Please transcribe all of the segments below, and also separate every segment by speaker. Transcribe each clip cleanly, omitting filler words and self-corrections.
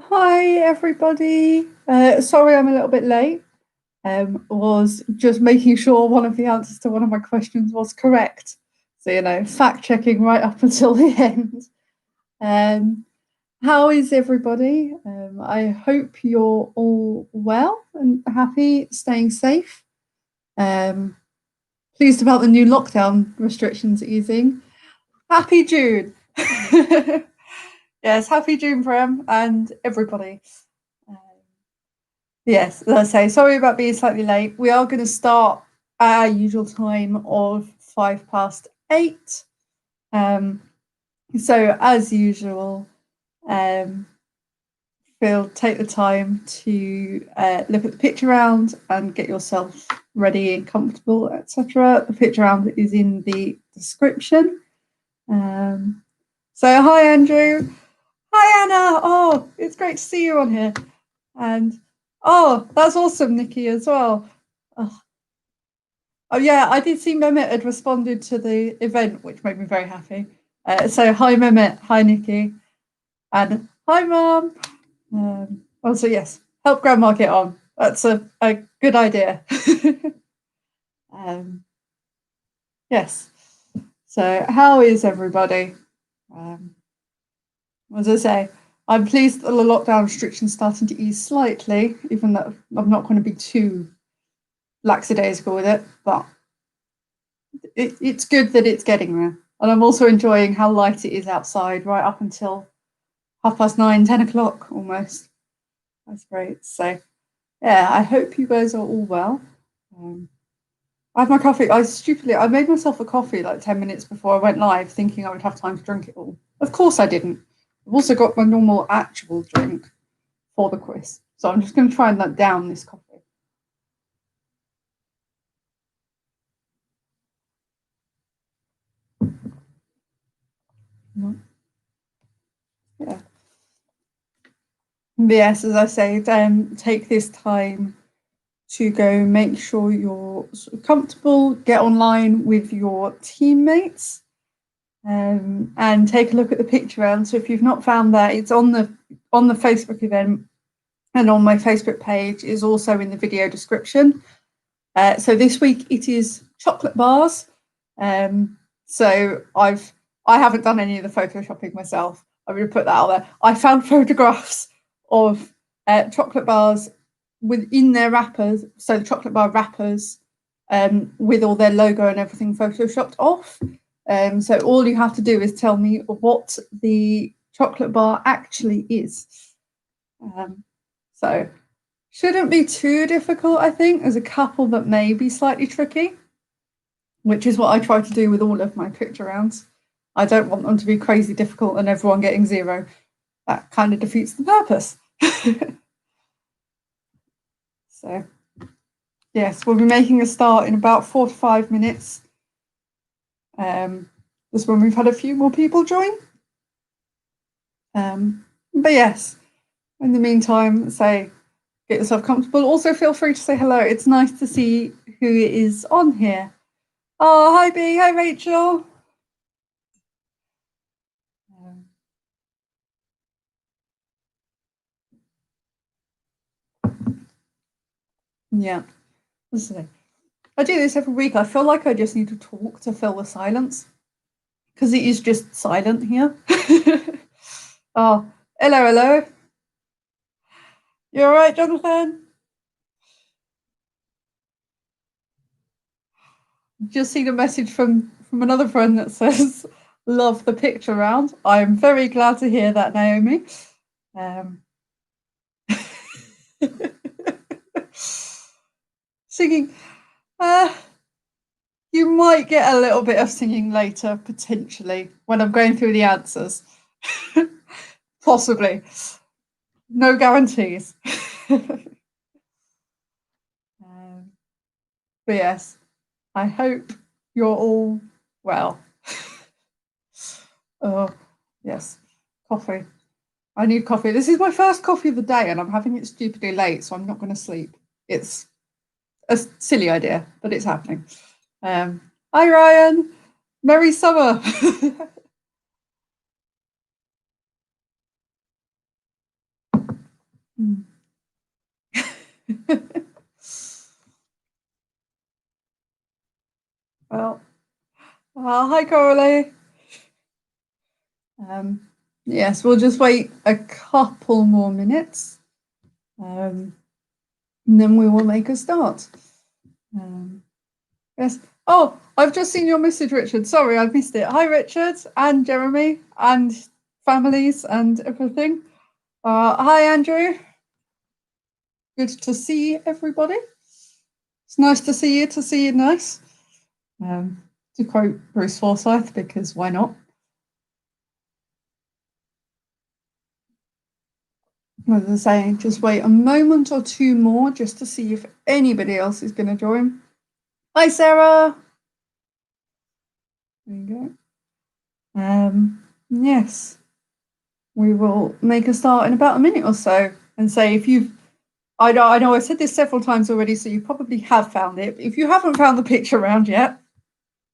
Speaker 1: Hi everybody. Sorry I'm a little bit late. Was just making sure one of the answers to one of my questions was correct. So, fact checking right up until the end. How is everybody? I hope you're all well and happy, staying safe. Pleased about the new lockdown restrictions easing. Happy June. Yes, happy June, Prem, and everybody. Yes, as I say, sorry about being slightly late. We are going to start at our usual time of 8:05. So as usual, take the time to look at the picture round and get yourself ready and comfortable, etc. The picture round is in the description. So hi Andrew, hi Anna. Oh, it's great to see you on here. And oh, that's awesome, Nikki, as well. Oh yeah, I did see Mehmet had responded to the event, which made me very happy. So hi Mehmet, hi Nikki, and hi Mum. Also yes, help Grandma get on. That's a good idea. Yes. So how is everybody? As I say, I'm pleased that the lockdown restrictions starting to ease slightly, even though I'm not going to be too lackadaisical with it, but it's good that it's getting there. And I'm also enjoying how light it is outside right up until 9:30, 10 o'clock almost. That's great. So, yeah, I hope you guys are all well. I had my coffee. I made myself a coffee like 10 minutes before I went live, thinking I would have time to drink it all. Of course I didn't. I've also got my normal actual drink for the quiz. So I'm just going to try and down this coffee. Yeah. But yes, as I say, take this time to go make sure you're comfortable, get online with your teammates, and take a look at the picture round. So if you've not found that, it's on the Facebook event and on my Facebook page, is also in the video description. So this week it is chocolate bars. So I haven't done any of the photoshopping myself. I'm going to put that out there. I found photographs of chocolate bars within their wrappers, so the chocolate bar wrappers, with all their logo and everything photoshopped off. So all you have to do is tell me what the chocolate bar actually is. So shouldn't be too difficult, I think. There's a couple that may be slightly tricky, which is what I try to do with all of my picture rounds. I don't want them to be crazy difficult and everyone getting 0. That kind of defeats the purpose. So, yes, we'll be making a start in about 4 to 5 minutes. Just when we've had a few more people join. But yes, in the meantime, get yourself comfortable. Also, feel free to say hello. It's nice to see who is on here. Oh, hi B, hi Rachel. Yeah, listen. I do this every week. I feel like I just need to talk to fill the silence because it is just silent here. Oh, hello. You all right, Jonathan? Just seen a message from another friend that says, "Love the picture round." I am very glad to hear that, Naomi. Singing. You might get a little bit of singing later, potentially, when I'm going through the answers. Possibly. No guarantees. But yes, I hope you're all well. Oh, yes, coffee. I need coffee. This is my first coffee of the day and I'm having it stupidly late, so I'm not going to sleep. It's a silly idea, but it's happening. Hi, Ryan. Merry summer. Well, hi, Coralie. Yes, we'll just wait a couple more minutes, and then we will make a start. Yes. Oh, I've just seen your message, Richard. Sorry, I've missed it. Hi, Richard, and Jeremy, and families, and everything. Hi, Andrew. Good to see everybody. It's nice to see you nice. To quote Bruce Forsyth, because why not? As I say, just wait a moment or two more just to see if anybody else is going to join. Hi, Sarah. There you go. Yes, we will make a start in about a minute or so, and say if you've, I know I've said this several times already, so you probably have found it. If you haven't found the picture round yet,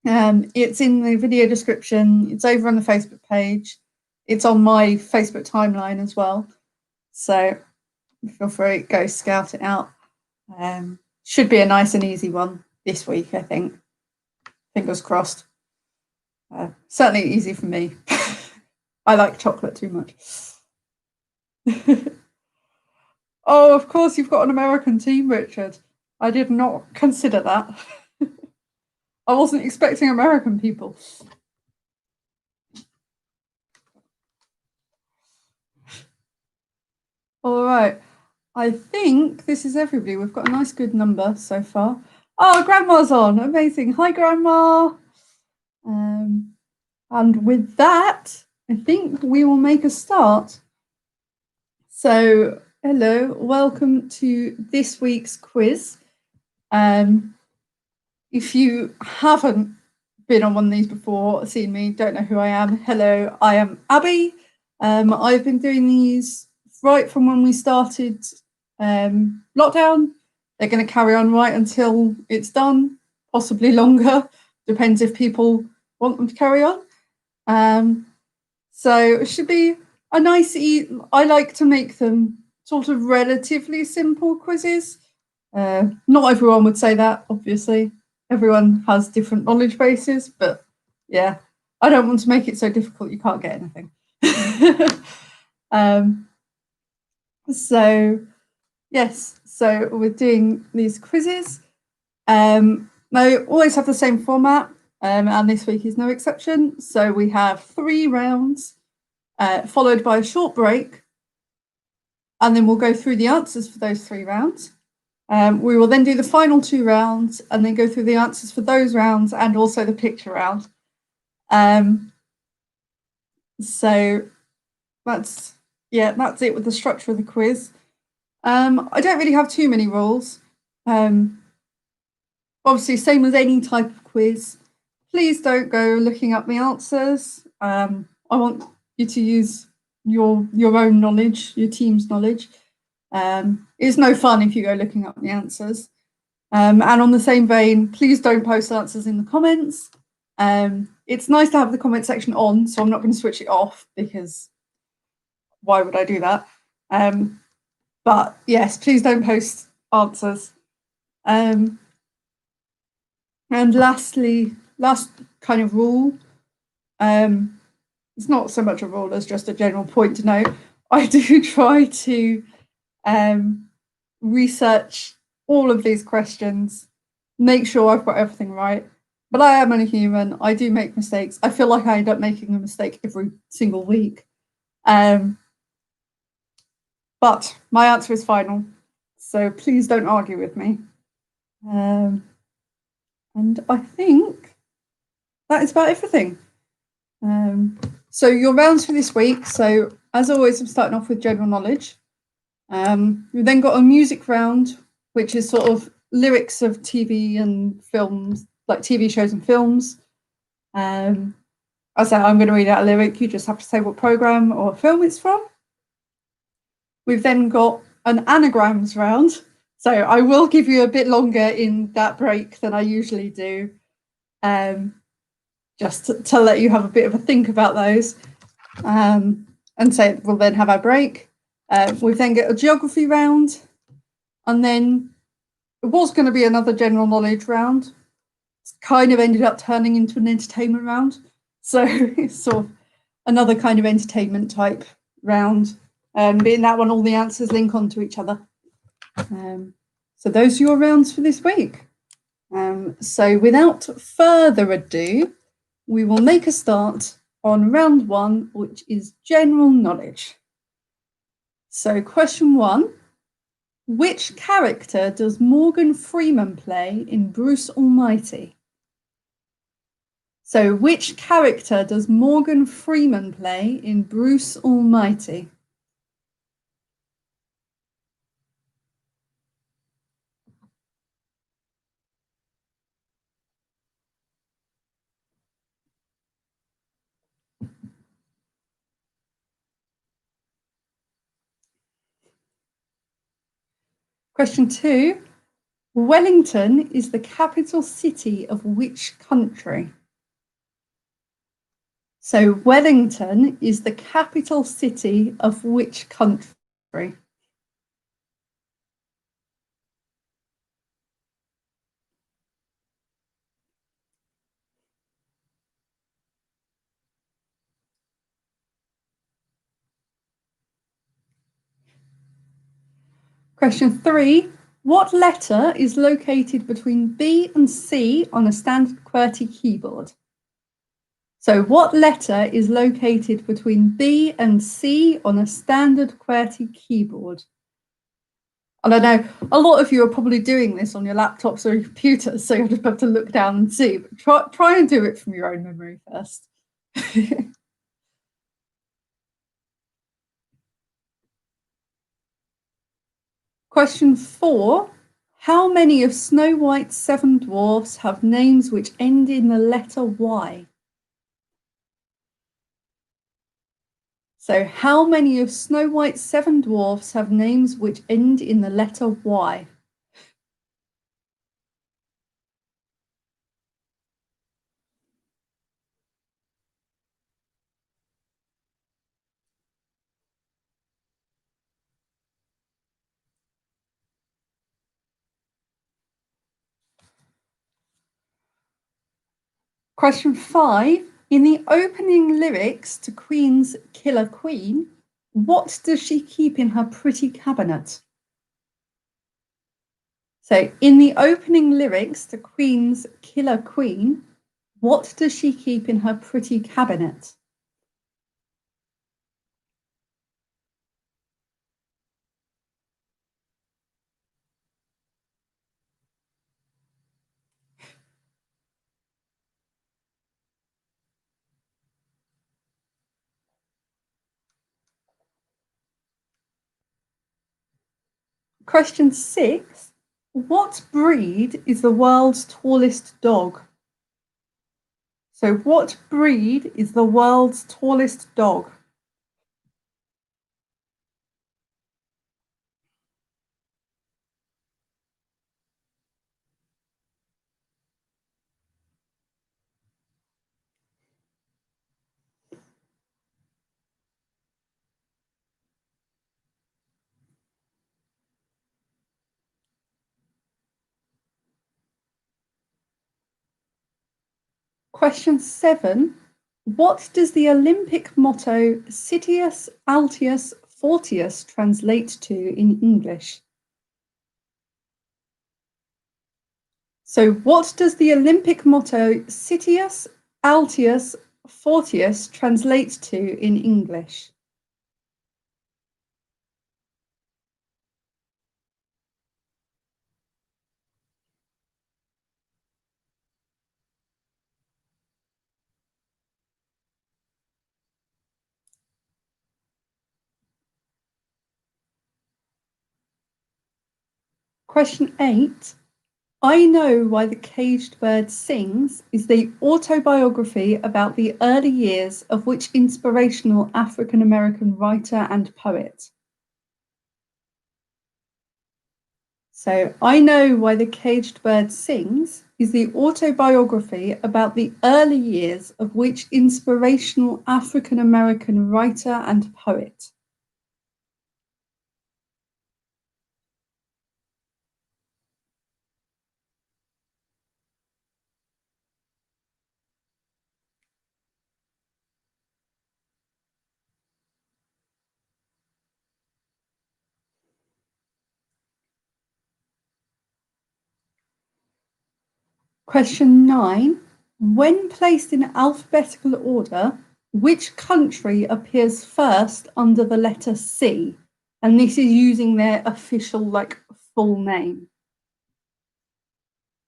Speaker 1: it's in the video description. It's over on the Facebook page. It's on my Facebook timeline as well. So feel free, go scout it out. Should be a nice and easy one this week, I think. Fingers crossed. Certainly easy for me. I like chocolate too much. Oh, of course, you've got an American team, Richard. I did not consider that. I wasn't expecting American people. All right. I think this is everybody. We've got a nice, good number so far. Oh, Grandma's on. Amazing. Hi, Grandma. And with that, I think we will make a start. So, hello, welcome to this week's quiz. If you haven't been on one of these before, seen me, don't know who I am, hello, I am Abby. I've been doing these right from when we started lockdown. They're going to carry on right until it's done, possibly longer, depends if people want them to carry on. So it should be a nice, I like to make them sort of relatively simple quizzes. Not everyone would say that, obviously. Everyone has different knowledge bases, but yeah, I don't want to make it so difficult you can't get anything. So yes, so we're doing these quizzes. They always have the same format, and this week is no exception. So we have 3 rounds, followed by a short break, and then we'll go through the answers for those 3 rounds. We will then do the final 2 rounds and then go through the answers for those rounds and also the picture round. So that's it with the structure of the quiz. I don't really have too many rules. Obviously, same as any type of quiz. Please don't go looking up the answers. I want you to use your own knowledge, your team's knowledge. It's no fun if you go looking up the answers. And on the same vein, please don't post answers in the comments. It's nice to have the comment section on, so I'm not going to switch it off because why would I do that? But yes, please don't post answers. And lastly, last kind of rule, it's not so much a rule as just a general point to note. I do try to research all of these questions, make sure I've got everything right. But I am only human. I do make mistakes. I feel like I end up making a mistake every single week. But my answer is final. So please don't argue with me. And I think that is about everything. So your rounds for this week. So as always, I'm starting off with general knowledge. We've then got a music round, which is sort of lyrics of TV and films, like TV shows and films. I say I'm going to read out a lyric. You just have to say what program or film it's from. We've then got an anagrams round. So I will give you a bit longer in that break than I usually do, just to let you have a bit of a think about those. And so we'll then have our break. We've then got a geography round, and then it was going to be another general knowledge round. It's kind of ended up turning into an entertainment round. So it's sort of another kind of entertainment type round. But in that one, all the answers link onto each other. So those are your rounds for this week. So without further ado, we will make a start on round 1, which is general knowledge. So question 1, which character does Morgan Freeman play in Bruce Almighty? So which character does Morgan Freeman play in Bruce Almighty? Question 2, Wellington is the capital city of which country? So Wellington is the capital city of which country? Question 3, what letter is located between B and C on a standard QWERTY keyboard? So what letter is located between B and C on a standard QWERTY keyboard? And I know a lot of you are probably doing this on your laptops or your computers, so you'll just have to look down and see, but try and do it from your own memory first. Question 4, how many of Snow White's 7 dwarfs have names which end in the letter Y? So how many of Snow White's 7 dwarfs have names which end in the letter Y? Question 5, in the opening lyrics to Queen's Killer Queen, what does she keep in her pretty cabinet? So in the opening lyrics to Queen's Killer Queen, what does she keep in her pretty cabinet? Question 6, what breed is the world's tallest dog? So what breed is the world's tallest dog? Question 7, what does the Olympic motto Citius, Altius, Fortius translate to in English? So what does the Olympic motto Citius, Altius, Fortius translate to in English? Question 8, I Know Why the Caged Bird Sings is the autobiography about the early years of which inspirational African-American writer and poet? So, I Know Why the Caged Bird Sings is the autobiography about the early years of which inspirational African-American writer and poet? Question 9. When placed in alphabetical order, which country appears first under the letter C? And this is using their official, full name.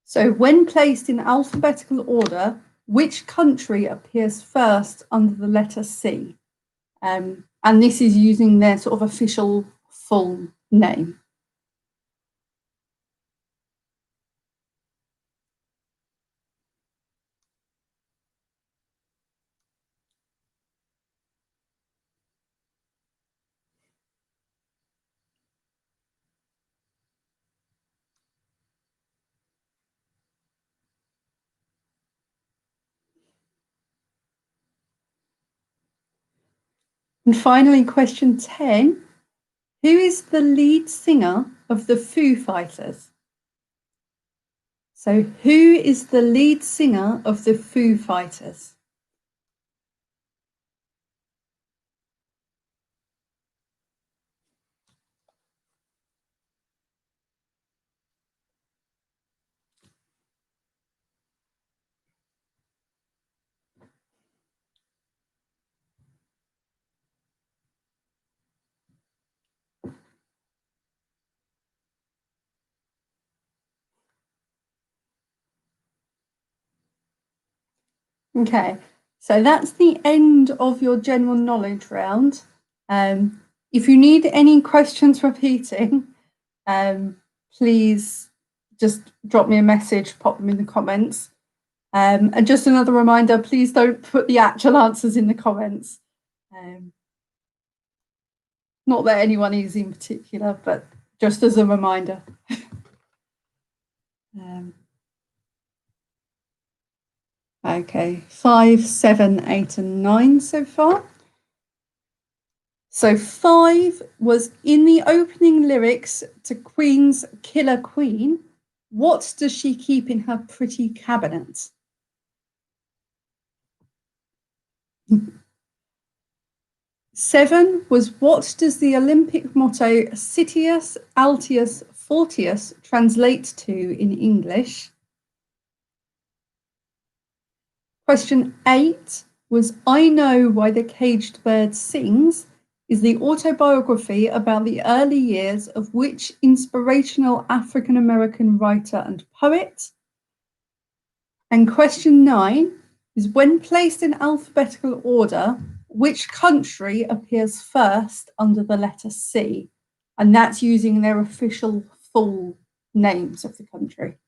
Speaker 1: So when placed in alphabetical order, which country appears first under the letter C? And this is using their sort of official full name. And finally, question 10. Who is the lead singer of the Foo Fighters? So who is the lead singer of the Foo Fighters? Okay, so that's the end of your general knowledge round. If you need any questions repeating, please just drop me a message, pop them in the comments. And just another reminder, please don't put the actual answers in the comments. Not that anyone is in particular, but just as a reminder. Okay, 5, 7, 8, and 9 so far. So 5 was in the opening lyrics to Queen's Killer Queen. What does she keep in her pretty cabinet? Seven was what does the Olympic motto Citius, Altius, Fortius translate to in English? Question 8 was I Know Why the Caged Bird Sings is the autobiography about the early years of which inspirational African American writer and poet? And question 9 is when placed in alphabetical order, which country appears first under the letter C? And that's using their official full names of the country.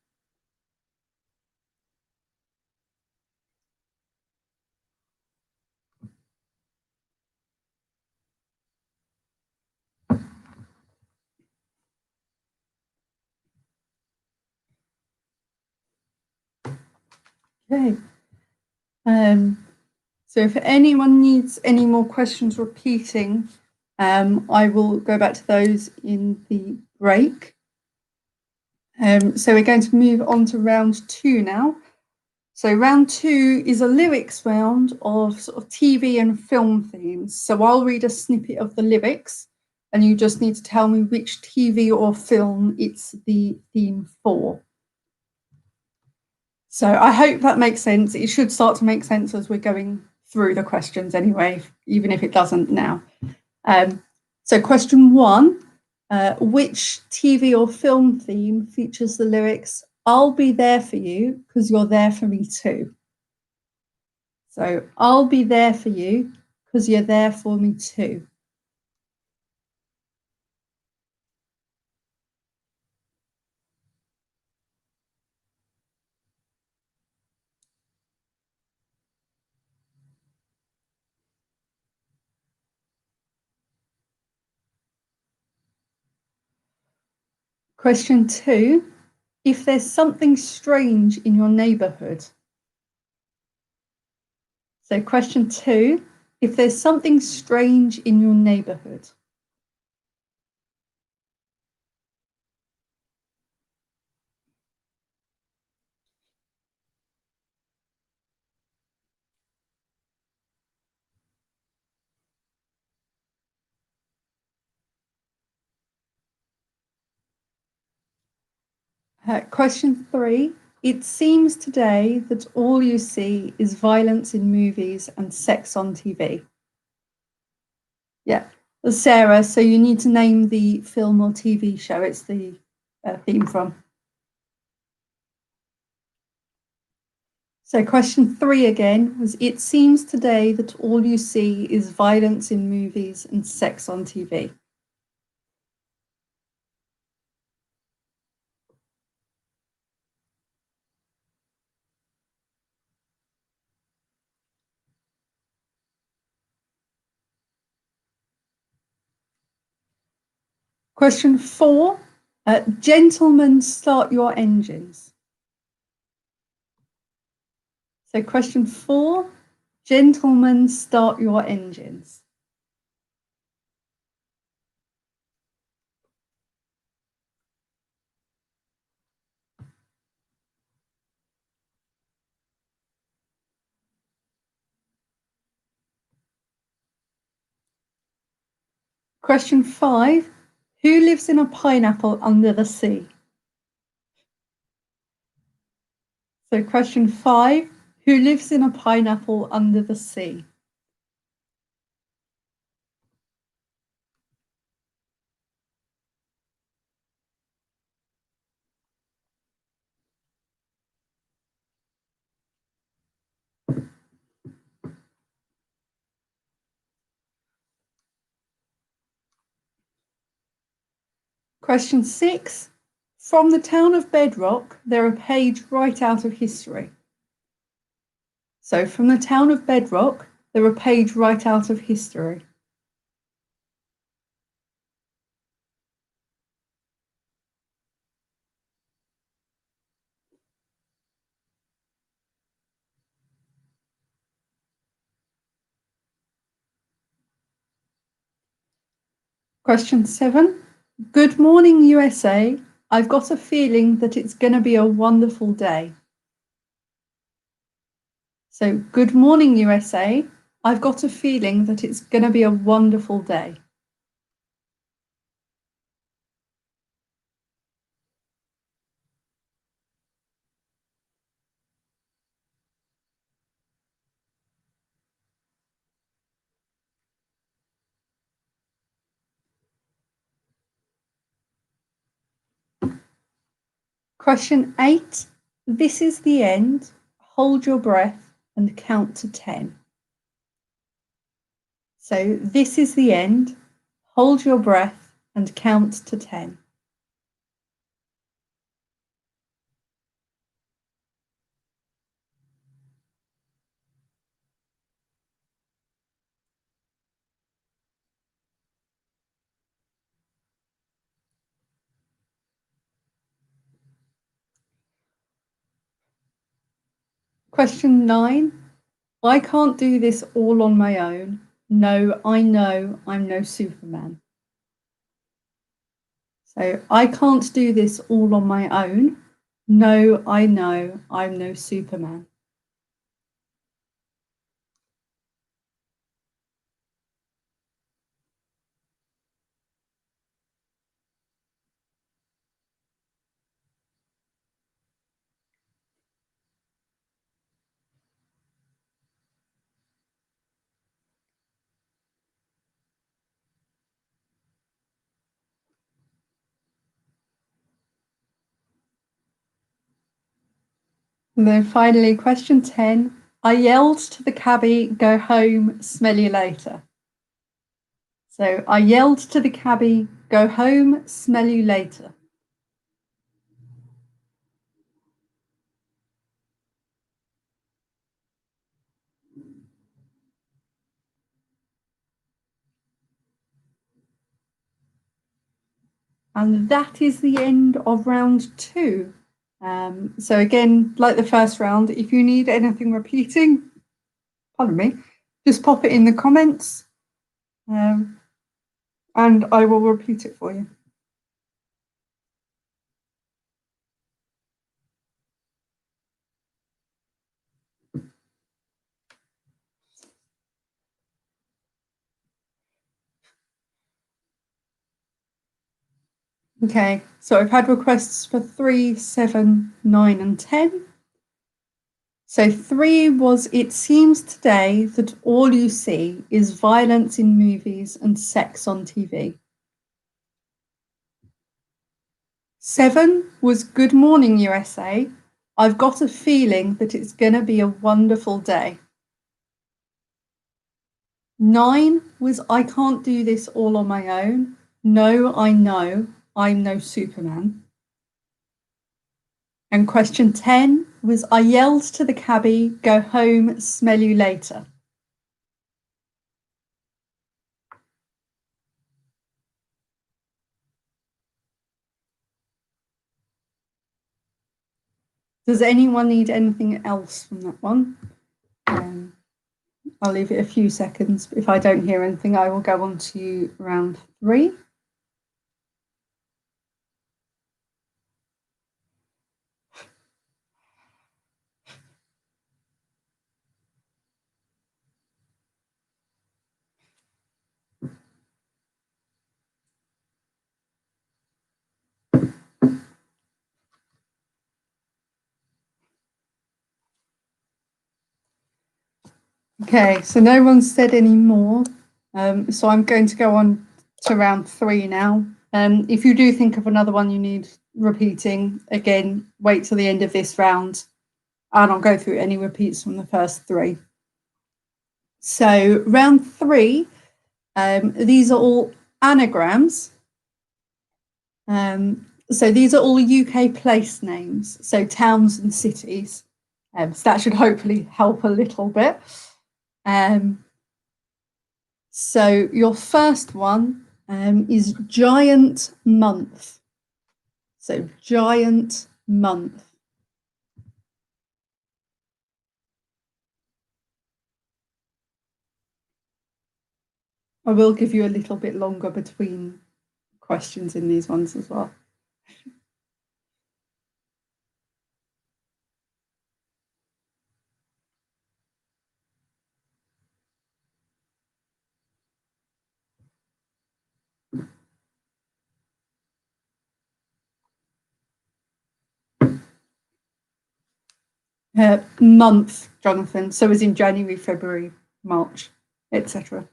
Speaker 1: Okay. So if anyone needs any more questions repeating, I will go back to those in the break. So we're going to move on to round 2 now. So round 2 is a lyrics round of sort of TV and film themes. So I'll read a snippet of the lyrics and you just need to tell me which TV or film it's the theme for. So I hope that makes sense. It should start to make sense as we're going through the questions anyway, even if it doesn't now. So question 1, which TV or film theme features the lyrics, I'll be there for you because you're there for me too? So I'll be there for you because you're there for me too. Question 2, if there's something strange in your neighbourhood. So question 2, if there's something strange in your neighbourhood. Question 3, it seems today that all you see is violence in movies and sex on TV. Yeah. Sarah, so you need to name the film or TV show it's the theme from. So question 3 again was, it seems today that all you see is violence in movies and sex on TV. Question 4, gentlemen, start your engines. So question 4, gentlemen, start your engines. Question 5, who lives in a pineapple under the sea? So question 5, who lives in a pineapple under the sea? Question 6, from the town of Bedrock, they're a page right out of history. So from the town of Bedrock, they're a page right out of history. Question 7, good morning USA, I've got a feeling that it's going to be a wonderful day. So good morning USA, I've got a feeling that it's going to be a wonderful day. Question 8, this is the end, hold your breath and count to 10. So this is the end, hold your breath and count to 10. Question 9, I can't do this all on my own. No, I know I'm no Superman. So I can't do this all on my own. No, I know I'm no Superman. And then finally, question 10, I yelled to the cabbie, go home, smell you later. So I yelled to the cabbie, go home, smell you later. And that is the end of round 2. So again, like the first round, if you need anything repeating, pardon me, just pop it in the comments and I will repeat it for you. Okay, so I've had requests for 3, 7, 9, and 10. So 3 was, it seems today that all you see is violence in movies and sex on TV. 7 was Good Morning USA. I've got a feeling that it's going to be a wonderful day. 9 was I can't do this all on my own. No, I know. I'm no Superman. And question 10 was I yelled to the cabbie, go home, smell you later. Does anyone need anything else from that one? I'll leave it a few seconds. If I don't hear anything, I will go on to round 3. Okay, so no one said any more. So I'm going to go on to round 3 now. If you do think of another one you need repeating, again, wait till the end of this round and I'll go through any repeats from the first 3. So round 3, these are all anagrams. So these are all UK place names, so towns and cities. So that should hopefully help a little bit. So your first one is giant month. So giant month. I will give you a little bit longer between questions in these ones as well. Month, Jonathan. So as in January, February, March, etc.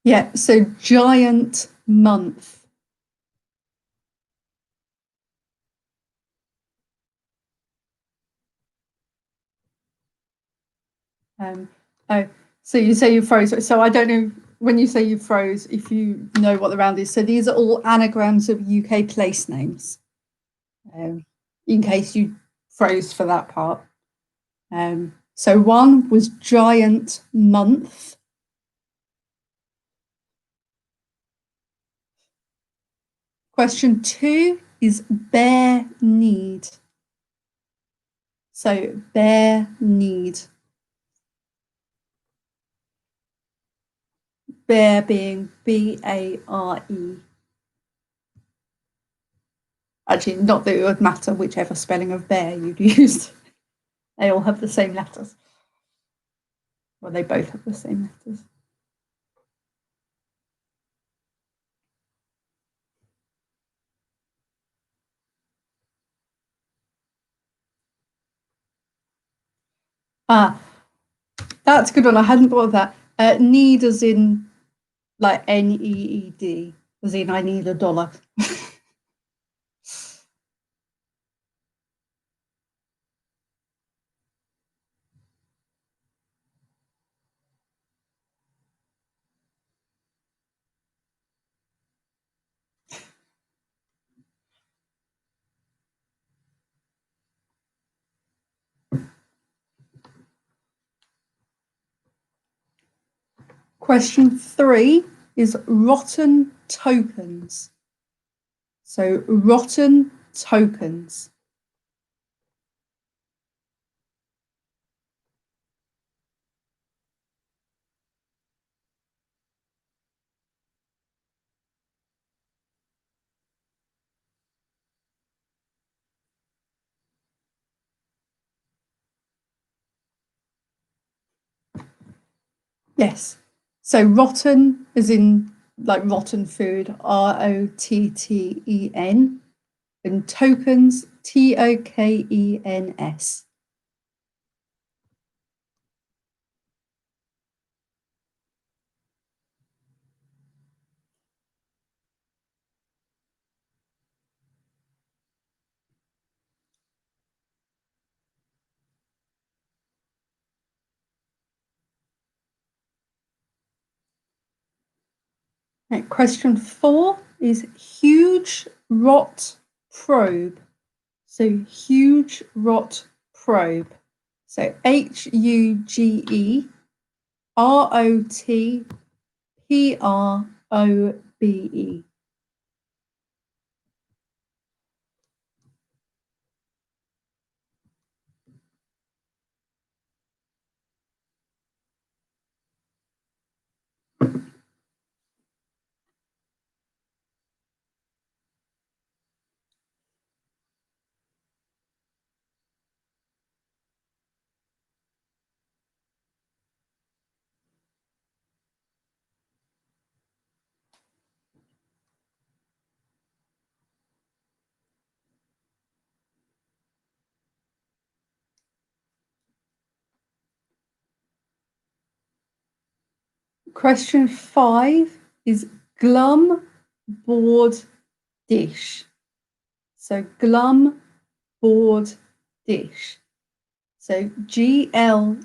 Speaker 1: Yeah, so giant month. Oh, so you say you froze. So I don't know when you say you froze, if you know what the round is. So these are all anagrams of UK place names, in case you froze for that part. So 1 was giant month. Question 2 is bare need. So bare need. Bare being B-A-R-E. Actually, not that it would matter whichever spelling of bear you'd used. They all have the same letters. Well, they both have the same letters. That's a good one. I hadn't thought of that. Need as in like N-E-E-D, as in I need $1. Question 3 is rotten tokens. So rotten tokens. Yes. So rotten as in like rotten food, ROTTEN, and tokens, TOKENS. Right, question 4 is huge rot probe. So huge rot probe. So HUGEROTPROBE. Question 5 is glum board dish. So glum board dish. So GLUMBOREDDISH.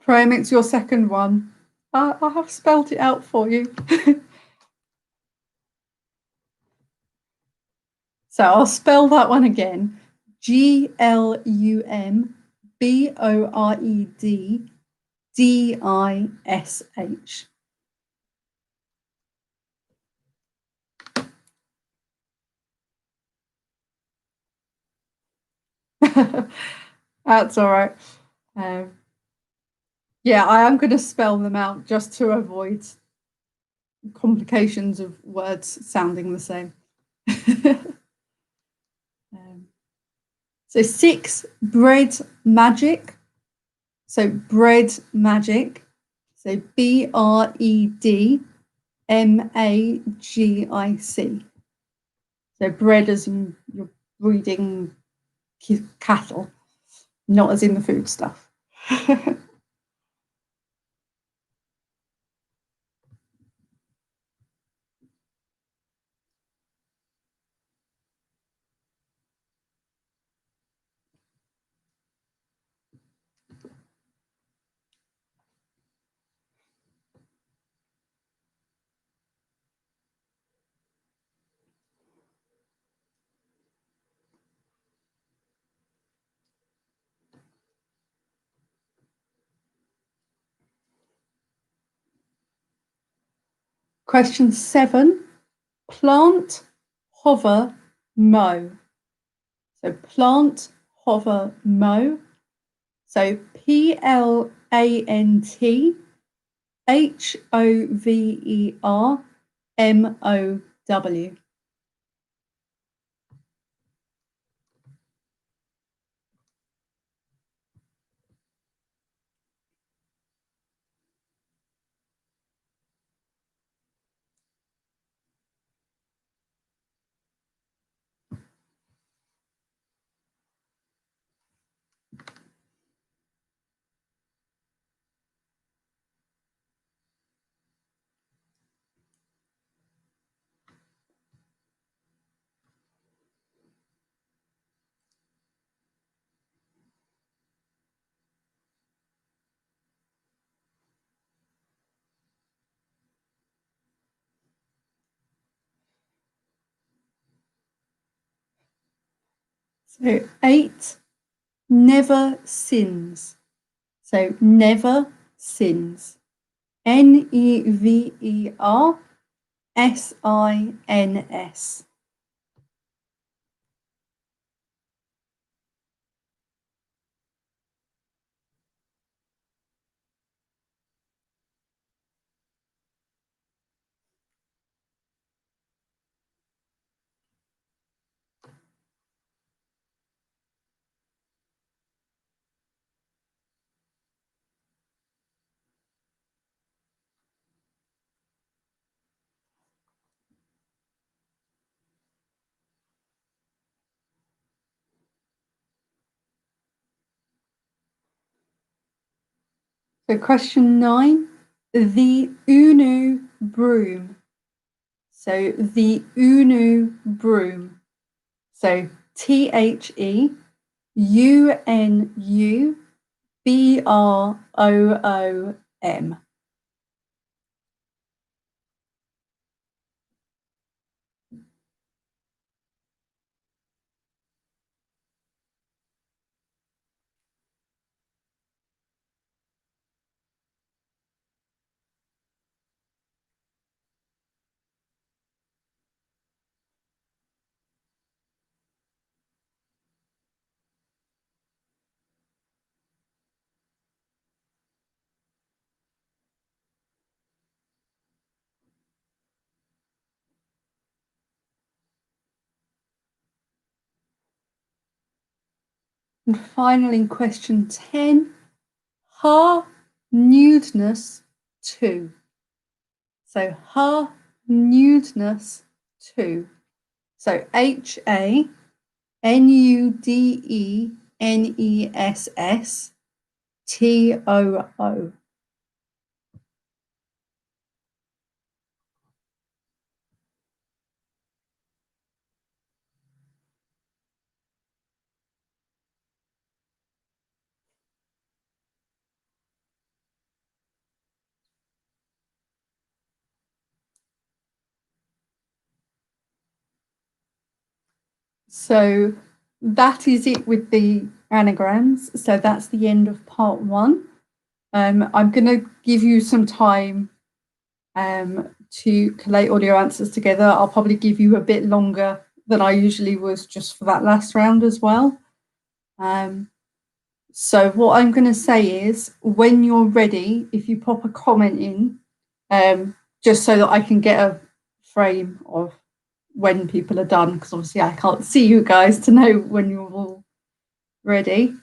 Speaker 1: Prime, it's your second one. I have spelled it out for you. So I'll spell that one again. GLUMBOREDDISH. That's all right. Yeah, I am going to spell them out just to avoid complications of words sounding the same. So 6, bread magic. So bread magic. So BREDMAGIC. So bread as in you're breeding cattle, not as in the food stuff. Question 7, plant, hover, mow. So plant, hover, mow. So PLANTHOVERMOW. So 8, never sins. So never sins. Neversins. So question 9, the Unu broom. So the Unu broom. So THEUNUBROOM. And finally, question 10, her nudeness too. So her nudeness too. So HANUDENESSTOO. So that is it with the anagrams. So that's the end of part 1. I'm going to give you some time to collate all your answers together. I'll probably give you a bit longer than I usually was just for that last round as well. So what I'm going to say is, when you're ready, if you pop a comment in, just so that I can get a frame of when people are done, because obviously I can't see you guys to know when you're all ready.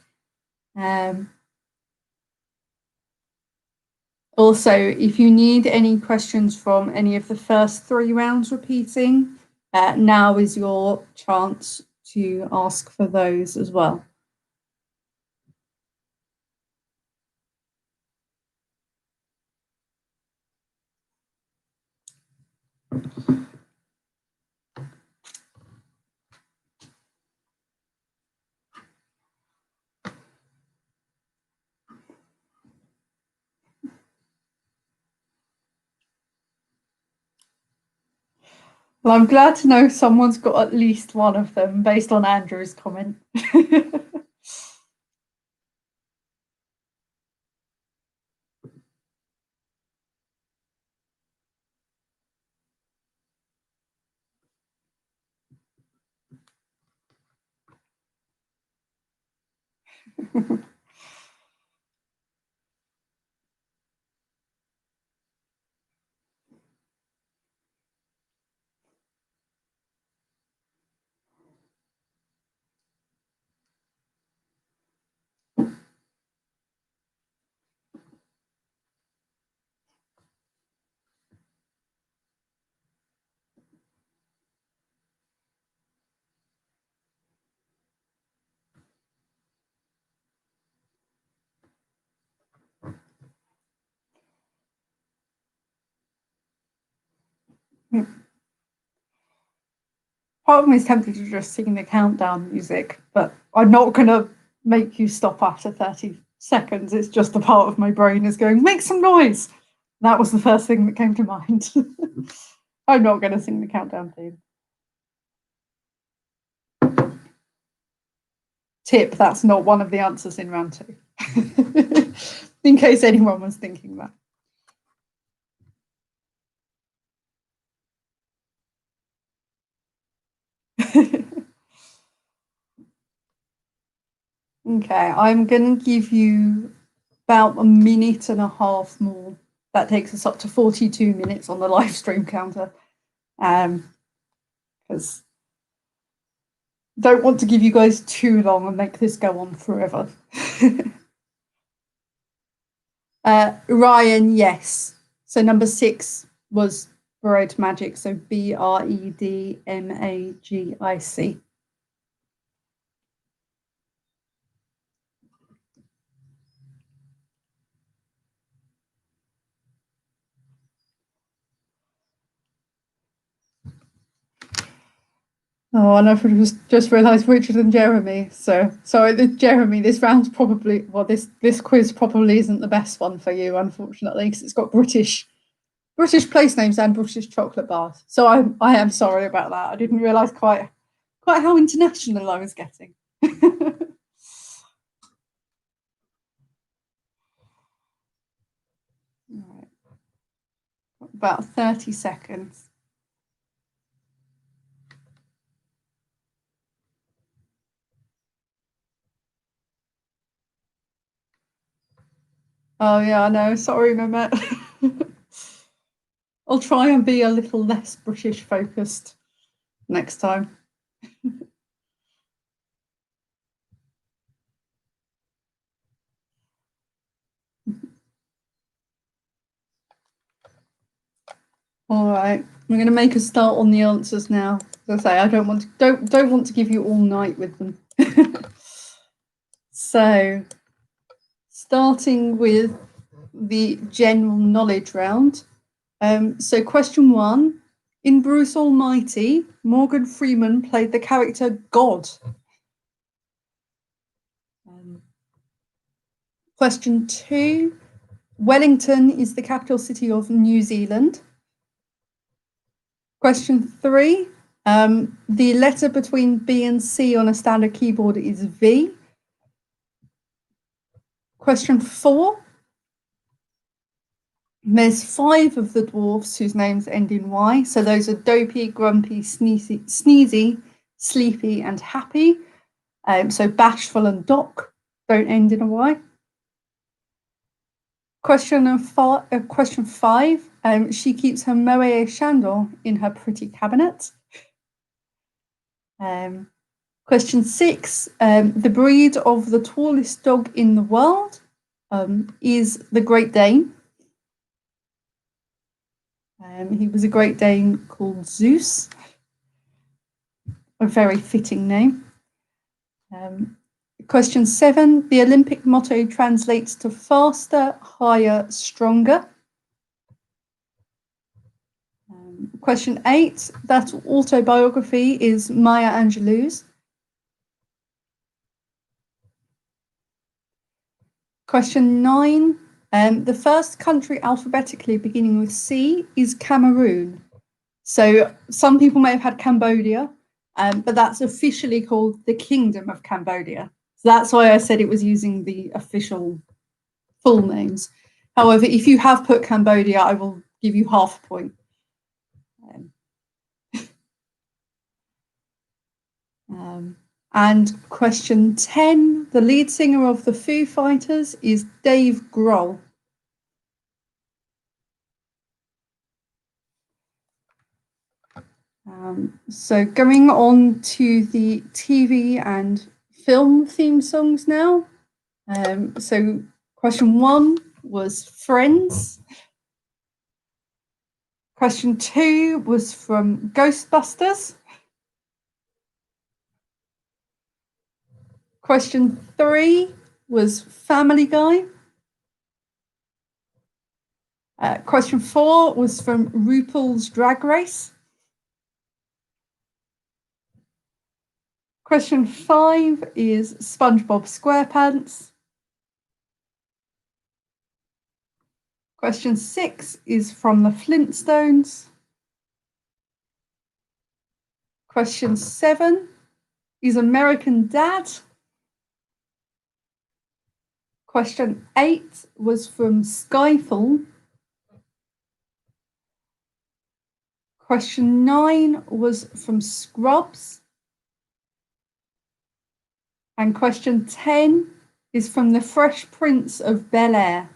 Speaker 1: Also, if you need any questions from any of the first 3 rounds repeating, now is your chance to ask for those as well. Well, I'm glad to know someone's got at least one of them based on Andrew's comment. Part of me is tempted to just sing the countdown music, but I'm not going to make you stop after 30 seconds. It's just a part of my brain is going, make some noise. That was the first thing that came to mind. I'm not going to sing the countdown theme. Tip, that's not one of the answers in round 2. In case anyone was thinking that. Okay, I'm going to give you about a minute and a half more. That takes us up to 42 minutes on the live stream counter. Because don't want to give you guys too long and make this go on forever. Ryan, yes. So number 6 was Bread Magic. So BREDMAGIC. Oh, and I've just realised Richard and Jeremy. So sorry, Jeremy. This round's probably this quiz probably isn't the best one for you, unfortunately, because it's got British place names and British chocolate bars. So I am sorry about that. I didn't realise quite how international I was getting. Right. About 30 seconds. Oh yeah, I know. Sorry, Mehmet. I'll try and be a little less British focused next time. All right, we're going to make a start on the answers now. As I say, I don't want to give you all night with them. So, starting with the general knowledge round. So, question 1: in Bruce Almighty, Morgan Freeman played the character God. Question 2: Wellington is the capital city of New Zealand. Question 3: the letter between B and C on a standard keyboard is V. Question 4: there's 5 of the dwarfs whose names end in Y. So those are Dopey, Grumpy, Sneezy, Sleepy, and Happy. So Bashful and Doc don't end in a Y. Question 5: she keeps her Moët Chandon in her pretty cabinet. Question 6: the breed of the tallest dog in the world is the Great Dane. He was a Great Dane called Zeus. A very fitting name. Question 7: the Olympic motto translates to faster, higher, stronger. Question 8: that autobiography is Maya Angelou's. Question 9: the first country alphabetically beginning with C is Cameroon. So some people may have had Cambodia, but that's officially called the Kingdom of Cambodia. So that's why I said it was using the official full names. However, if you have put Cambodia, I will give you half a point. And question 10: the lead singer of the Foo Fighters is Dave Grohl. So going on to the TV and film theme songs now. So question 1 was Friends. Question 2 was from Ghostbusters. Question 3 was Family Guy. Question 4 was from RuPaul's Drag Race. Question 5 is SpongeBob SquarePants. Question 6 is from the Flintstones. Question 7 is American Dad. Question 8 was from Skyfall. Question 9 was from Scrubs. And question 10 is from The Fresh Prince of Bel-Air.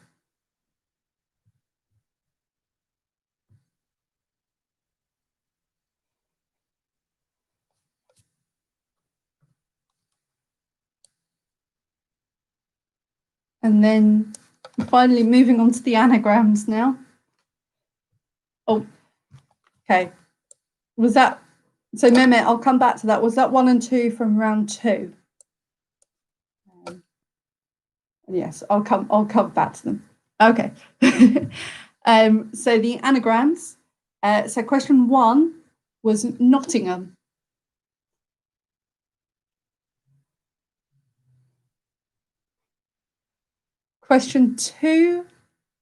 Speaker 1: And then finally moving on to the anagrams now. Oh, okay. Was that, so Mehmet, I'll come back to that. Was that 1 and 2 from round 2? Yes, I'll come back to them. Okay. So the anagrams. So question 1 was Nottingham. Question 2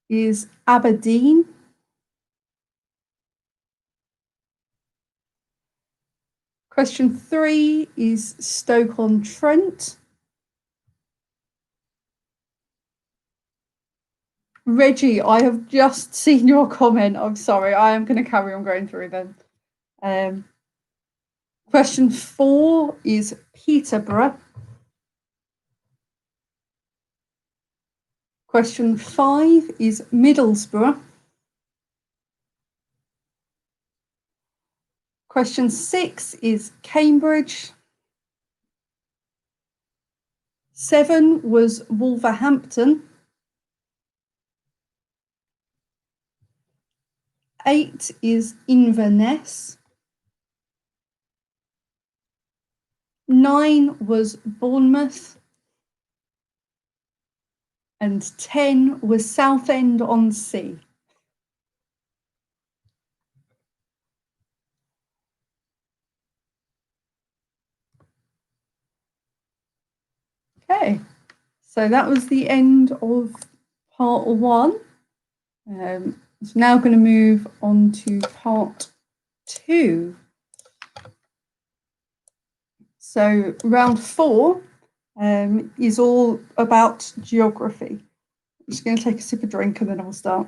Speaker 1: is Aberdeen. Question 3 is Stoke-on-Trent. Reggie, I have just seen your comment. I'm sorry. I am going to carry on going through them. Question 4 is Peterborough. Question 5 is Middlesbrough. Question 6 is Cambridge. 7 was Wolverhampton. 8 is Inverness. 9 was Bournemouth. And 10 was Southend-on-Sea. Okay, so that was the end of part 1. So now going to move on to part 2. So round 4 is all about geography. I'm just going to take a sip of drink and then I'll start.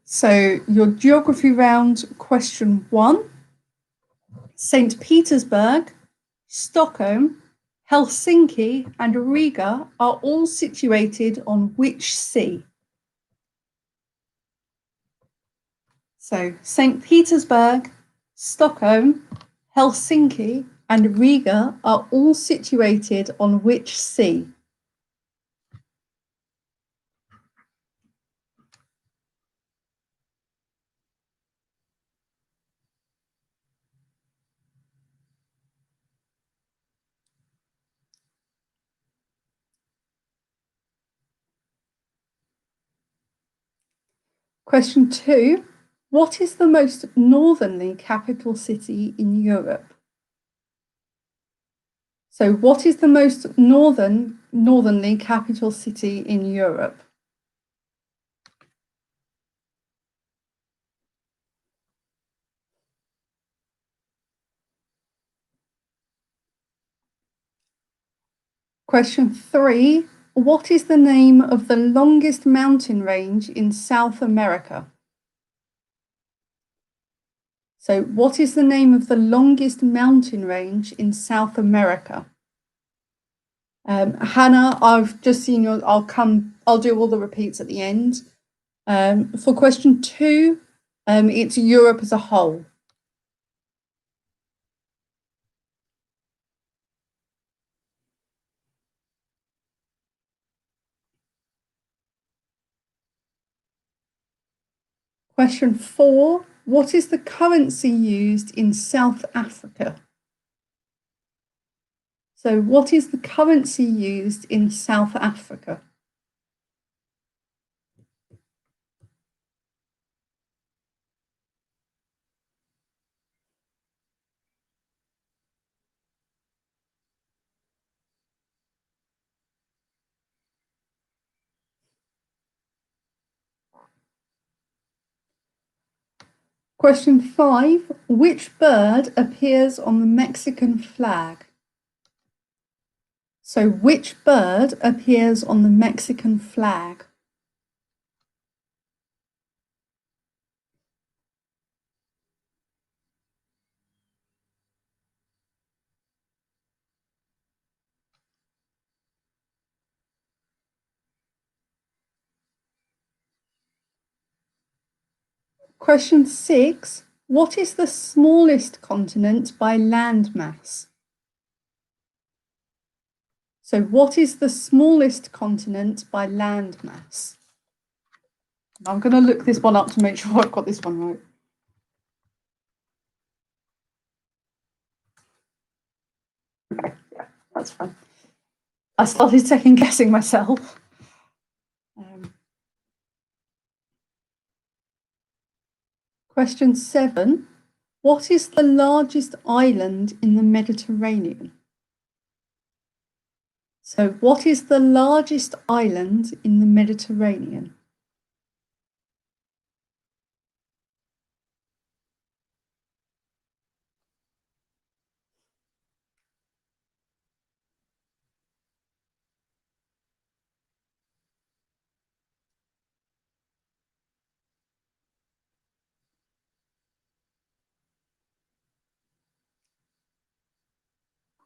Speaker 1: So your geography round, question 1. St. Petersburg, Stockholm, Helsinki and Riga are all situated on which sea? So St. Petersburg, Stockholm, Helsinki and Riga are all situated on which sea? Question 2. What is the most northerly capital city in Europe? So what is the most northerly capital city in Europe? Question 3. What is the name of the longest mountain range in South America? So what is the name of the longest mountain range in South America? Hannah, I've just seen your, I'll do all the repeats at the end. For question 2, it's Europe as a whole. Question 4, what is the currency used in South Africa? So what is the currency used in South Africa? Question 5, which bird appears on the Mexican flag? So which bird appears on the Mexican flag? Question 6. What is the smallest continent by land mass? So what is the smallest continent by land mass? I'm going to look this one up to make sure I've got this one right. Yeah, that's fine. I started second guessing myself. Question 7. What is the largest island in the Mediterranean? So what is the largest island in the Mediterranean?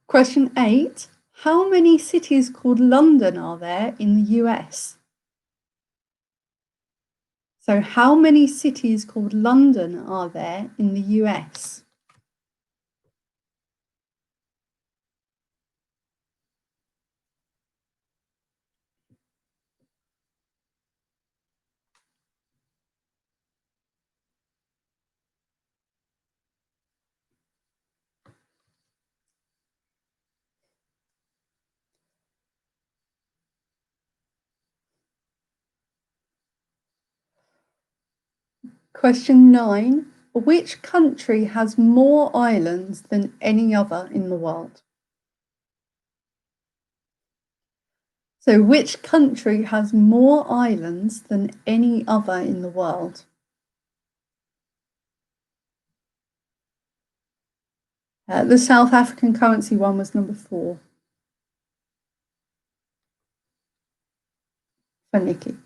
Speaker 1: Question 8. How many cities called London are there in the US? So how many cities called London are there in the US? Question 9. Which country has more islands than any other in the world? So which country has more islands than any other in the world? The South African currency one was number 4. For Nikki.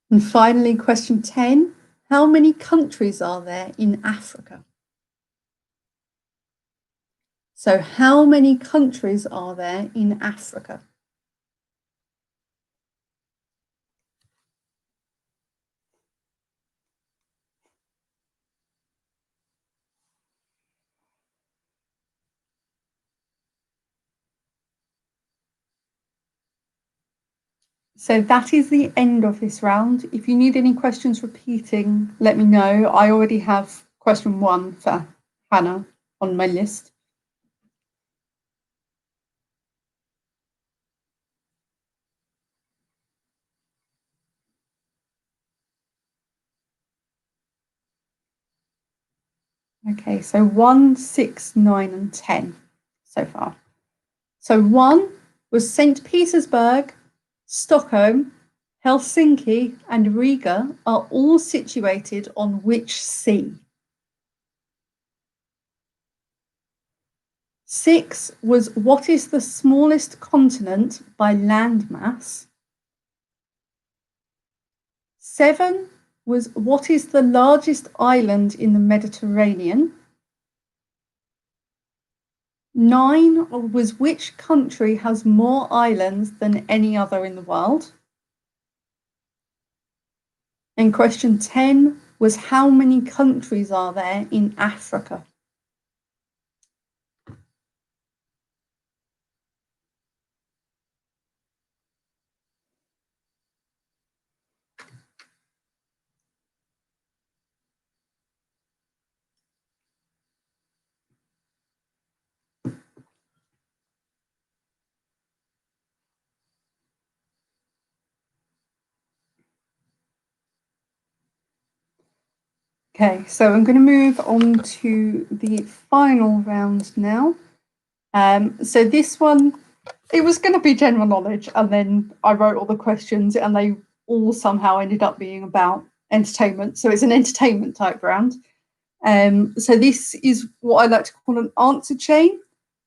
Speaker 1: And finally, question 10. How many countries are there in Africa? So how many countries are there in Africa? So that is the end of this round. If you need any questions repeating, let me know. I already have question 1 for Hannah on my list. Okay, so 1, 6, 9, and 10 so far. So 1 was St. Petersburg, Stockholm, Helsinki, and Riga are all situated on which sea? 6 was what is the smallest continent by land mass? 7 was what is the largest island in the Mediterranean? 9 was which country has more islands than any other in the world? And question 10 was how many countries are there in Africa? Okay, so I'm going to move on to the final round now. So this one, it was going to be general knowledge, and then I wrote all the questions, and they all somehow ended up being about entertainment. So it's an entertainment type round. So this is what I like to call an answer chain.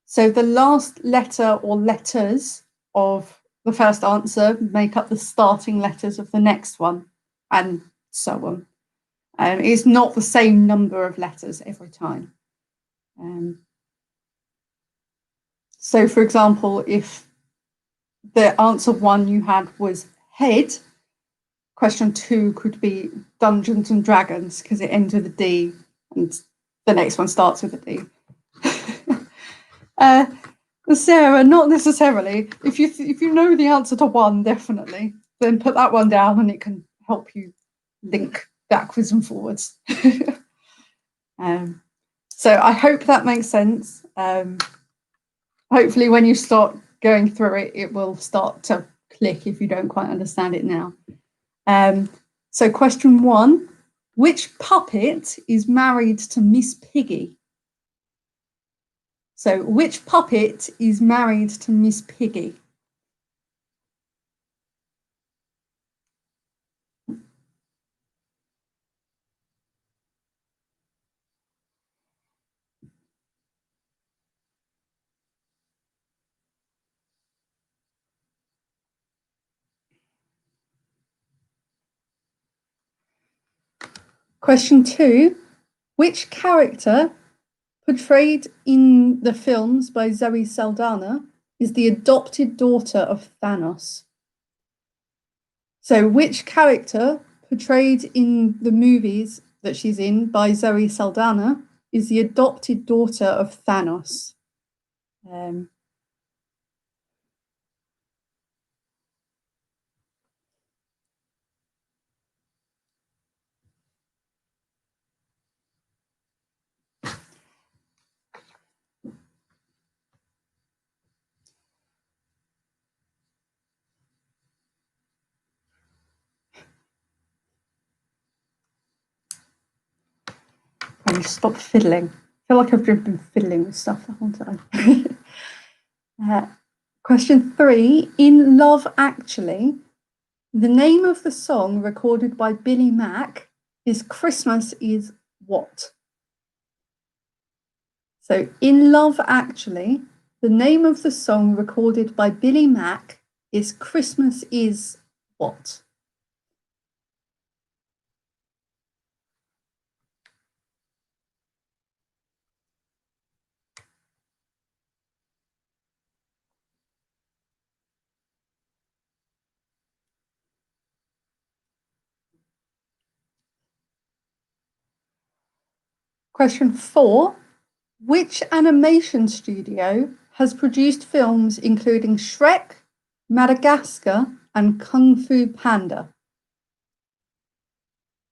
Speaker 1: So the last letter or letters of the first answer make up the starting letters of the next one, and so on. It's not the same number of letters every time. So, for example, if the answer 1 you had was head, question 2 could be Dungeons and Dragons because it ends with a D and the next one starts with a D. Sarah, not necessarily. If you know the answer to 1, definitely, then put that one down and it can help you link backwards and forwards. So I hope that makes sense. Hopefully when you start going through it, it will start to click if you don't quite understand it now. So question 1, which puppet is married to Miss Piggy? So which puppet is married to Miss Piggy? Question 2, which character portrayed in the films by Zoe Saldana is the adopted daughter of Thanos? So which character portrayed in the movies that she's in by Zoe Saldana is the adopted daughter of Thanos? Stop fiddling. I feel like I've just been fiddling with stuff the whole time. Question 3, in Love Actually, the name of the song recorded by Billy Mack is Christmas is what? So in Love Actually, the name of the song recorded by Billy Mack is Christmas is what? Question 4, which animation studio has produced films including Shrek, Madagascar, and Kung Fu Panda?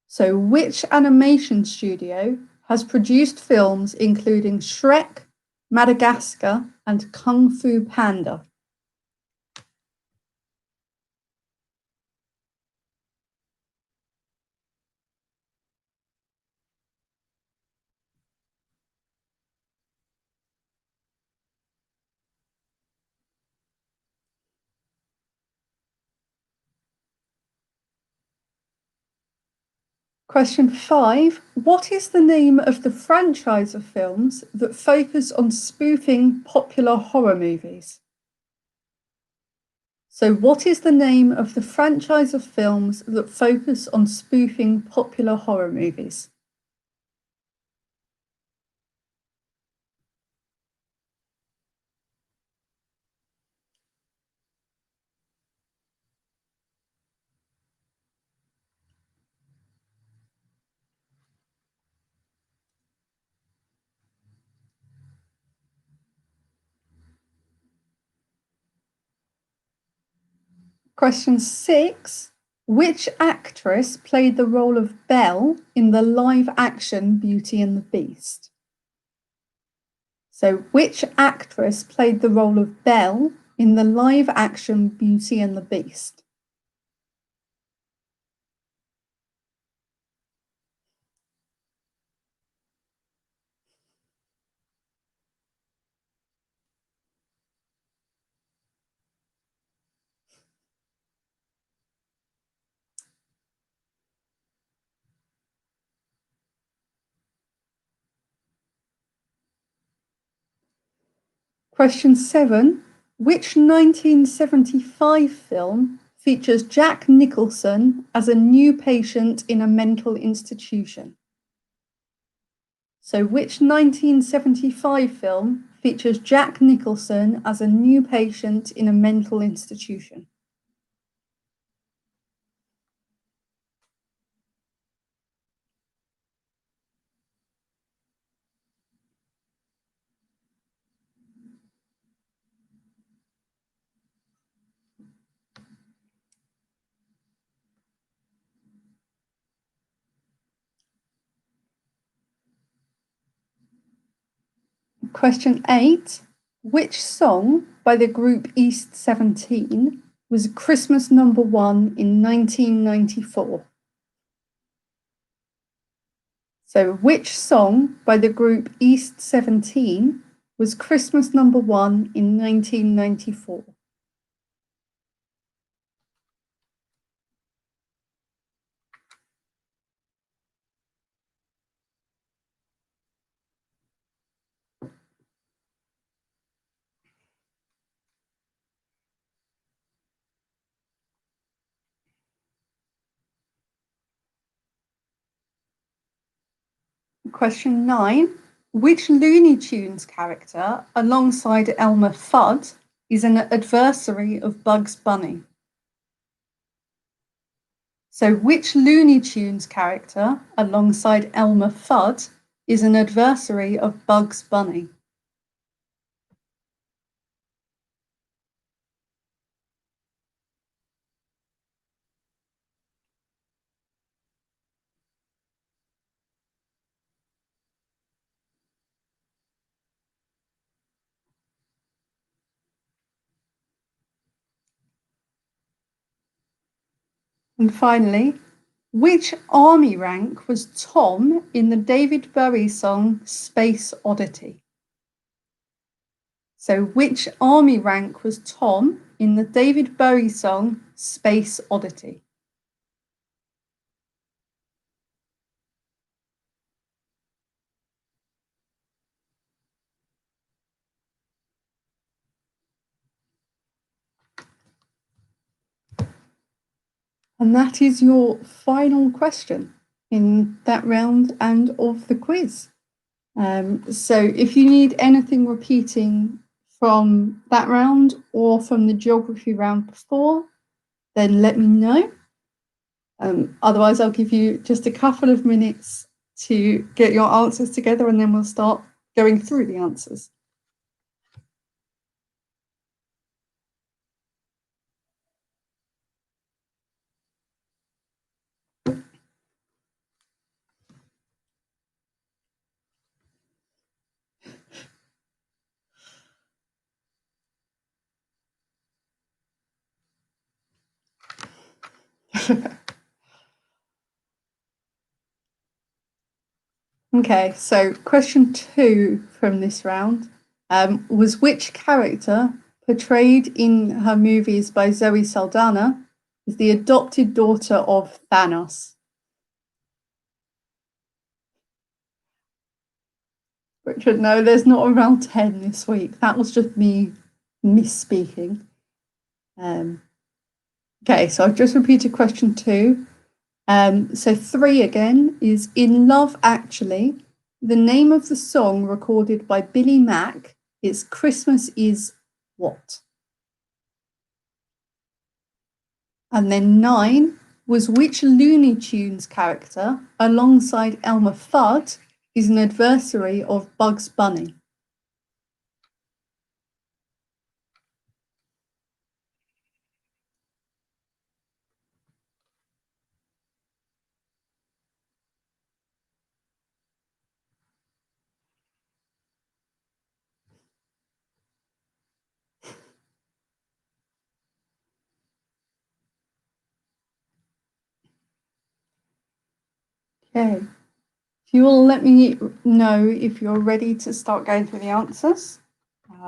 Speaker 1: So which animation studio has produced films including Shrek, Madagascar, and Kung Fu Panda? Question 5, what is the name of the franchise of films that focus on spoofing popular horror movies? So what is the name of the franchise of films that focus on spoofing popular horror movies? Question 6, which actress played the role of Belle in the live-action Beauty and the Beast? So which actress played the role of Belle in the live-action Beauty and the Beast? Question 7, which 1975 film features Jack Nicholson as a new patient in a mental institution? So which 1975 film features Jack Nicholson as a new patient in a mental institution? Question 8. Which song by the group East 17 was Christmas #1 in 1994? So, which song by the group East 17 was Christmas #1 in 1994? Question 9. Which Looney Tunes character, alongside Elmer Fudd, is an adversary of Bugs Bunny? So, which Looney Tunes character, alongside Elmer Fudd, is an adversary of Bugs Bunny? And finally, which army rank was Tom in the David Bowie song Space Oddity? So, which army rank was Tom in the David Bowie song Space Oddity? And that is your final question in that round and of the quiz. So if you need anything repeating from that round or from the geography round before, then let me know. Otherwise, I'll give you just a couple of minutes to get your answers together and then we'll start going through the answers. Okay, so question 2 from this round was which character portrayed in her movies by Zoe Saldana is the adopted daughter of Thanos? Richard, no, there's not a round 10 this week. That was just me misspeaking. Okay, so I've just repeated question 2. So 3 again is in Love Actually, the name of the song recorded by Billy Mack is Christmas Is What? And then 9 was which Looney Tunes character, alongside Elmer Fudd, is an adversary of Bugs Bunny? Okay. If you will let me know if you're ready to start going through the answers.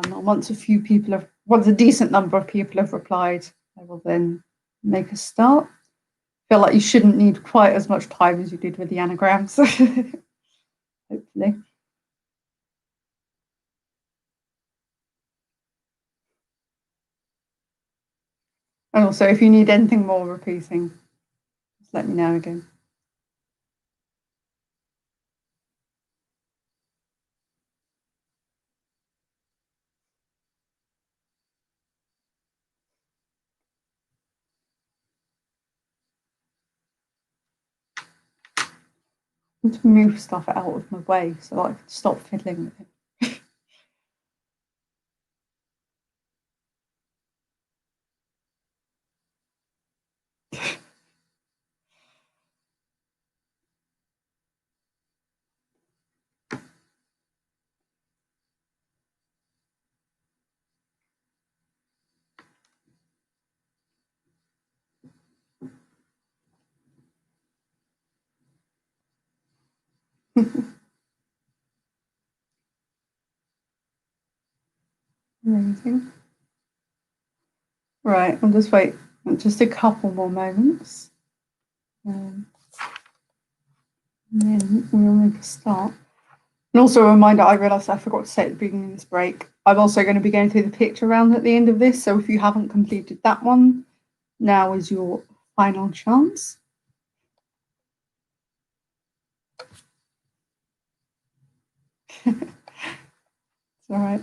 Speaker 1: Once a decent number of people have replied, I will then make a start. I feel like you shouldn't need quite as much time as you did with the anagrams, hopefully. And also, if you need anything more repeating, just let me know again. I need to move stuff out of my way so I can stop fiddling with it. Amazing. Right, I'll just wait just a couple more moments. And then we'll make a start. And also a reminder, I realised I forgot to say at the beginning of this break, I'm also going to be going through the picture round at the end of this. So if you haven't completed that one, now is your final chance. It's all right.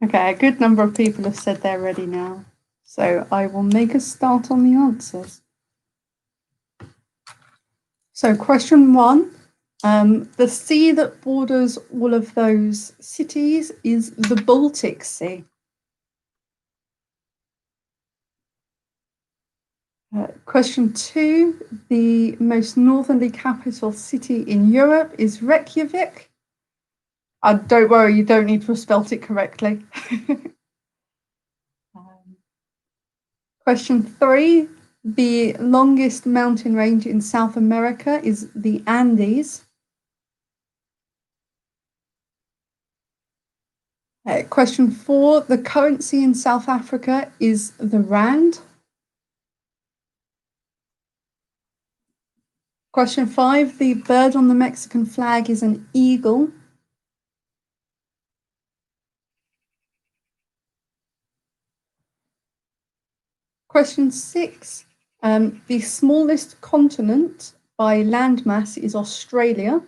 Speaker 1: Okay, a good number of people have said they're ready now. So I will make a start on the answers. So question 1, the sea that borders all of those cities is the Baltic Sea. Question 2, the most northerly capital city in Europe is Reykjavik. Don't worry, you don't need to have spelt it correctly. Question 3, the longest mountain range in South America is the Andes. Question 4, the currency in South Africa is the rand. Question 5, the bird on the Mexican flag is an eagle. Question 6, the smallest continent by landmass is Australia.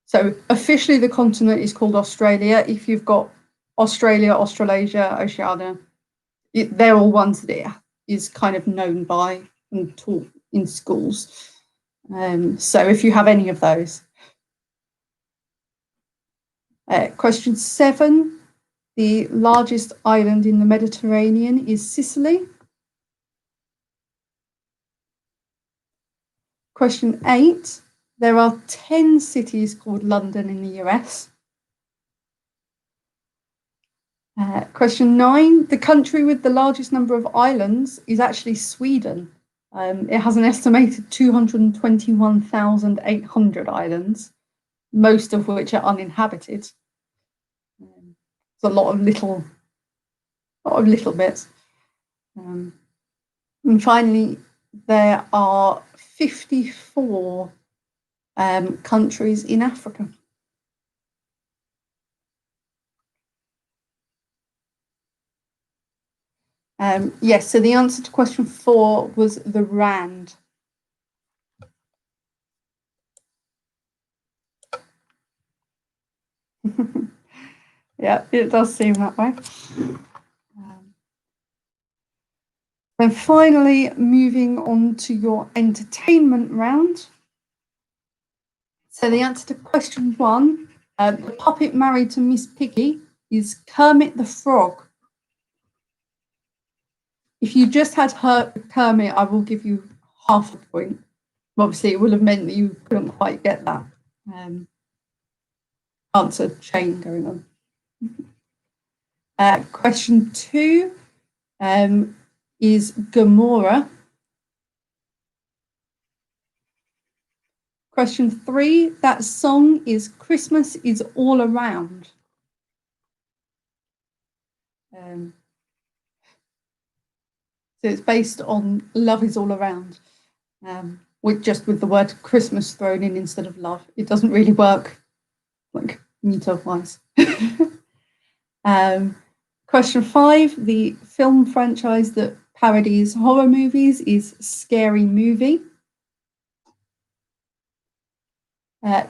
Speaker 1: So officially the continent is called Australia. If you've got Australia, Australasia, Oceania, they're all ones that it is kind of known by and taught in schools. So if you have any of those. Question 7, the largest island in the Mediterranean is Sicily. Question 8, there are 10 cities called London in the US. Question 9, the country with the largest number of islands is actually Sweden. It has an estimated 221,800 islands, most of which are uninhabited. It's a lot of little bits. And finally, there are 54 countries in Africa. Yes, so the answer to question 4 was the rand. Yeah, it does seem that way. And finally, moving on to your entertainment round. So the answer to question 1, the puppet married to Miss Piggy is Kermit the Frog. If you just had Kermit, I will give you half a point. Obviously, it would have meant that you couldn't quite get that answer chain going on. Question 2 is Gamora. Question 3, that song is Christmas is All Around. So it's based on Love is All Around, with the word Christmas thrown in instead of love. It doesn't really work like meter-wise. Question 5, the film franchise that parodies horror movies is Scary Movie.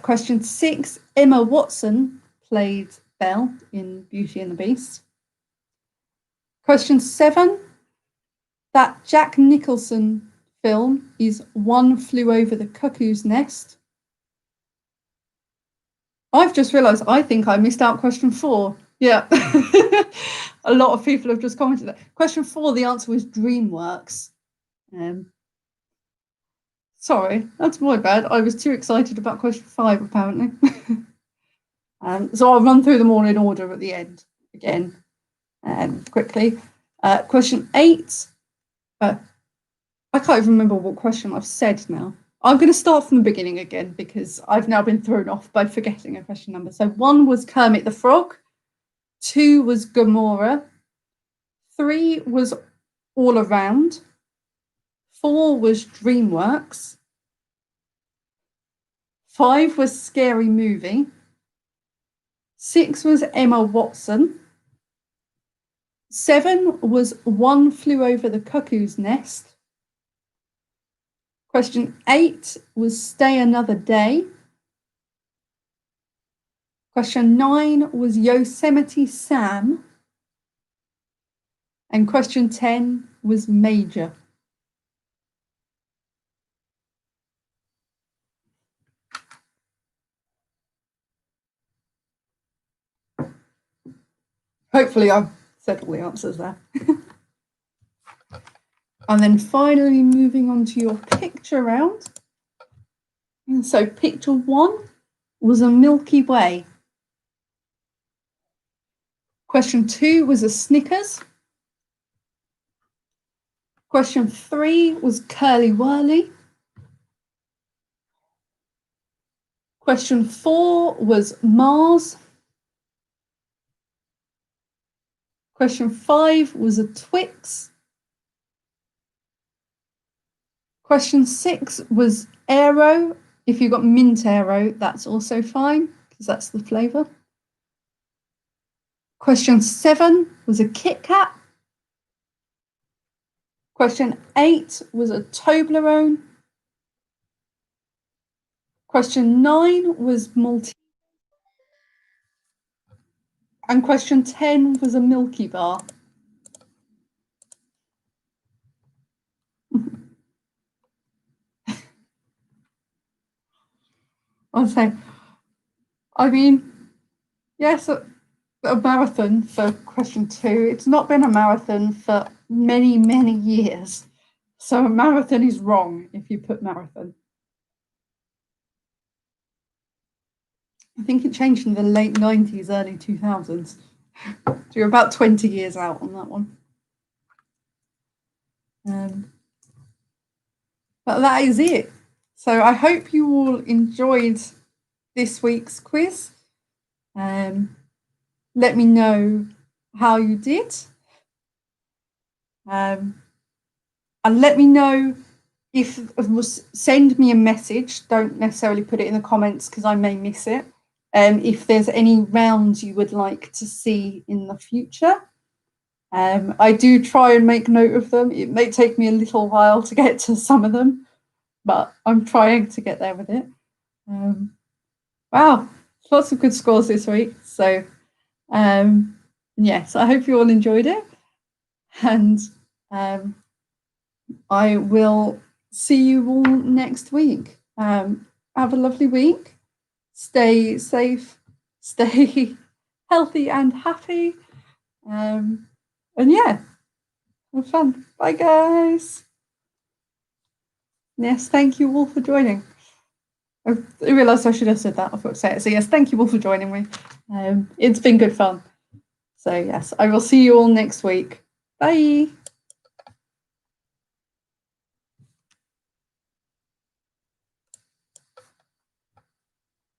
Speaker 1: Question 6, Emma Watson played Belle in Beauty and the Beast. Question 7, that Jack Nicholson film is One Flew Over the Cuckoo's Nest. I've just realised I think I missed out question 4. Yeah, a lot of people have just commented that. Question 4, the answer was DreamWorks. Sorry, that's my bad. I was too excited about question 5, apparently. So I'll run through them all in order at the end again, quickly. Question 8. I can't even remember what question I've said now. I'm going to start from the beginning again because I've now been thrown off by forgetting a question number. So 1 was Kermit the Frog, 2 was Gamora, 3 was All Around, 4 was DreamWorks, 5 was Scary Movie, 6 was Emma Watson, 7 was One Flew Over the Cuckoo's Nest, question 8 was Stay Another Day, question 9 was Yosemite Sam, and question 10 was Major. Hopefully I've said all the answers there. And then finally moving on to your picture round. And so picture 1 was a Milky Way. Question 2 was a Snickers. Question 3 was Curly Whirly. Question 4 was Mars. Question 5 was a Twix. Question 6 was Aero. If you got mint Aero, that's also fine because that's the flavour. Question 7 was a Kit Kat. Question 8 was a Toblerone. Question 9 was Maltese. And question 10 was a Milky Bar. I'll say, I mean, yes, a marathon for question 2. It's not been a marathon for many, many years. So a marathon is wrong if you put marathon. I think it changed in the late 90s, early 2000s. So you're about 20 years out on that one. But that is it. So I hope you all enjoyed this week's quiz. Let me know how you did. And let me know if send me a message. Don't necessarily put it in the comments because I may miss it. If there's any rounds you would like to see in the future. I do try and make note of them. It may take me a little while to get to some of them, but I'm trying to get there with it. Wow, lots of good scores this week. So, yes, I hope you all enjoyed it. And I will see you all next week. Have a lovely week. Stay safe, stay healthy and happy. And yeah, have fun. Bye, guys. Yes, thank you all for joining. I realised I should have said that. I forgot to say it. So yes, thank you all for joining me. It's been good fun. So yes, I will see you all next week. Bye.